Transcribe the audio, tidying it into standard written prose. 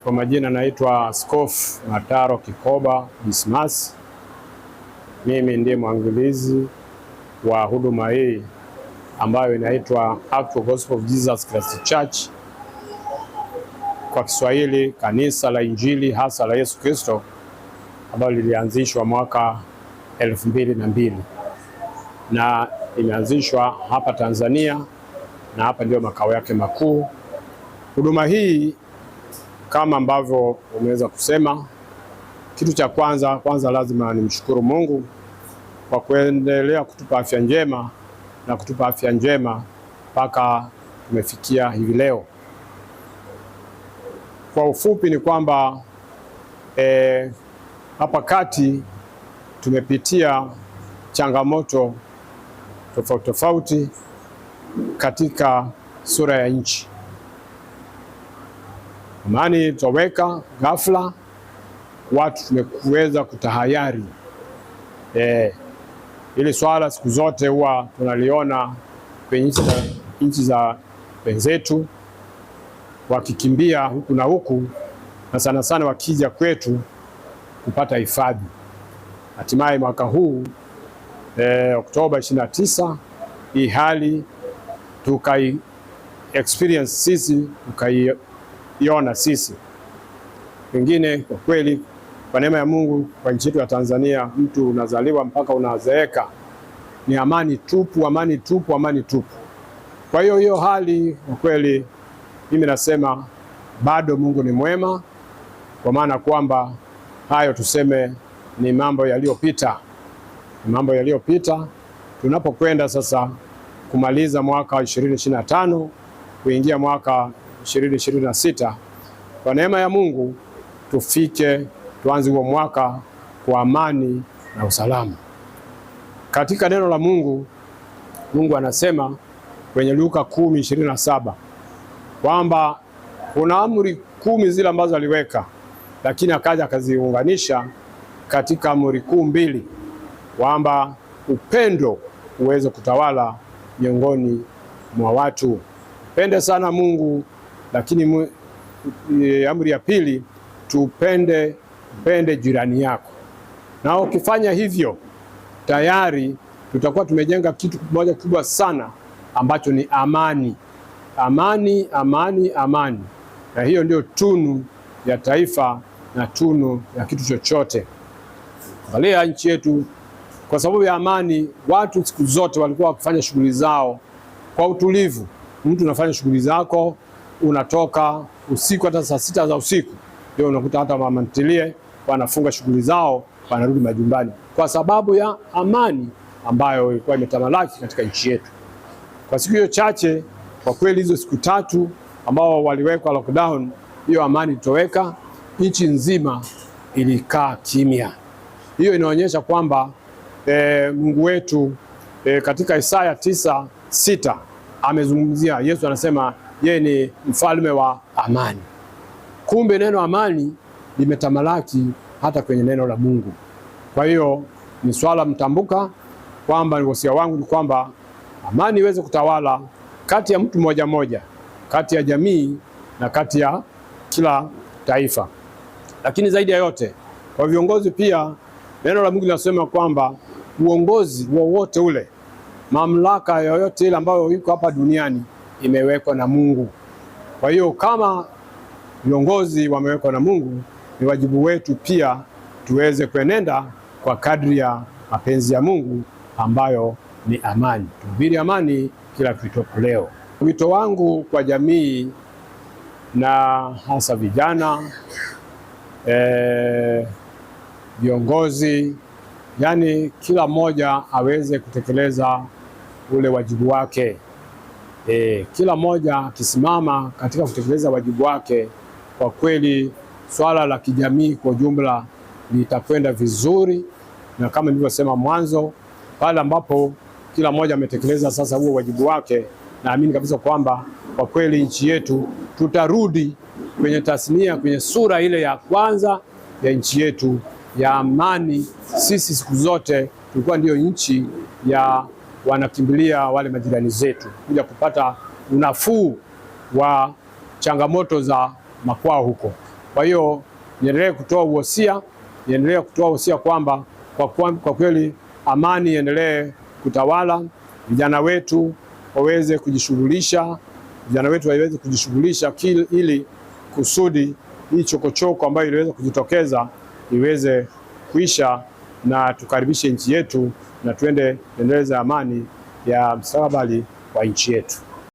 Kwa majina naitwa Askofu Mataro Kikoba Dismas. Mimi ndiye mwangalizi wa huduma hii ambayo inaitwa Actual Gospel of Jesus Christ Church, kwa Kiswahili Kanisa la Injili hasa la Yesu Kristo, ambalo lilianzishwa mwaka 2002 na imeanzishwa hapa Tanzania, na hapa ndio makao yake makuu. Huduma hii kama ambavyo umeweza kusema, kitu cha kwanza lazima nimshukuru Mungu kwa kuendelea kutupa afya njema na kutupa afya njema mpaka tumefikia hivi leo. Kwa ufupi ni kwamba hapa kati tumepitia changamoto tofauti katika sura ya nchi. Amani toweka ghafla, watu tumekuweza kutahayari. Ili swala siku zote huwa tunaliona kwenye nchi za wenzetu wakikimbia huku na huku, na sana sana wakija kwetu kupata hifadhi. Hatimaye mwaka huu Oktoba 29 hii hali tukai experience sisi, tukaiona sisi. Pengine kwa kweli, kwa neema ya Mungu, kwa nchi yetu ya Tanzania, mtu unazaliwa mpaka unazeeka ni amani tupu, amani tupu, amani tupu. Kwa hiyo hali kwa kweli mimi nasema bado Mungu ni mwema, kwa maana kwamba hayo tuseme ni mambo yaliyopita. Ni mambo yaliyopita. Tunapokwenda sasa kumaliza mwaka 2025 kuingia mwaka 2026, kwa neema ya Mungu tuanze huo mwaka kwa amani na usalama. Katika neno la Mungu, Mungu anasema kwenye Luka 10:27 kwamba kuna amri 10 zile ambazo aliweka, lakini akaja akaziunganisha katika amri kuu mbili, kwamba upendo uweze kutawala miongoni mwa watu. Pende sana Mungu, lakini amri ya pili tupende jirani yako. Na ukifanya hivyo tayari tutakuwa tumejenga kitu kimoja kubwa sana ambacho ni amani. Amani, amani, amani. Na hiyo ndio tunu ya taifa na tunu ya kitu chochote. Angalia nchi yetu, kwa sababu ya amani, watu siku zote walikuwa wakifanya shughuli zao kwa utulivu. Mtu unafanya shughuli zako, unatoka usiku, hata saa 6 za usiku ndio unakuta hata mama ntilie wanafunga shughuli zao, wanarudi majumbani, kwa sababu ya amani ambayo ilikuwa imetamalaki katika nchi yetu. Kwa siku hiyo chache, kwa kweli hizo siku 3 ambao waliwekwa lockdown, hiyo amani itoweka, nchi nzima ilikaa kimya. Hiyo inaonyesha kwamba Mungu wetu katika Isaya 9:6 amezungumzia, Yesu anasema yeye ni mfalme wa amani. Kumbe neno amani limetamalaki hata kwenye neno la Mungu. Kwa hiyo ni swala mtambuka kwamba wasia wangu ni kwamba amani iweze kutawala kati ya mtu mmoja, kati ya jamii na kati ya kila taifa. Lakini zaidi ya yote, kwa viongozi pia, neno la Mungu linasema kwamba uongozi wowote ule, mamlaka yoyote ile ambayo iko hapa duniani imewekwa na Mungu. Kwa hiyo kama viongozi wamewekwa na Mungu, ni wajibu wetu pia tuweze kuenenda kwa kadri ya mapenzi ya Mungu ambayo ni amani. Tuhubiri amani kila tuitopo leo. Wito wangu kwa jamii na hasa vijana, viongozi, yani kila mmoja aweze kutekeleza ule wajibu wake. Kila mmoja akisimama katika kutekeleza wajibu wake, kwa kweli swala la kijamii kwa jumla litakwenda vizuri. Na kama nilivyosema mwanzo, pale ambapo kila mmoja ametekeleza sasa huo wajibu wake, naamini kabisa kwamba kwa kweli nchi yetu tutarudi kwenye tasnia, kwenye sura ile ya kwanza ya nchi yetu ya amani. Sisi siku zote tulikuwa ndio nchi ya wanakimbilia wale majirani zetu kuja kupata unafuu wa changamoto za makwao huko. Kwa hiyo niendelee kutoa wosia kwamba kwa kweli amani iendelee kutawala, vijana wetu waweze kujishughulisha, ili kusudi hii chokochoko ambayo iliweza kujitokeza iweze kuisha, na tukaribishe nchi yetu na tuendeleze amani ya mustakabali wa nchi yetu.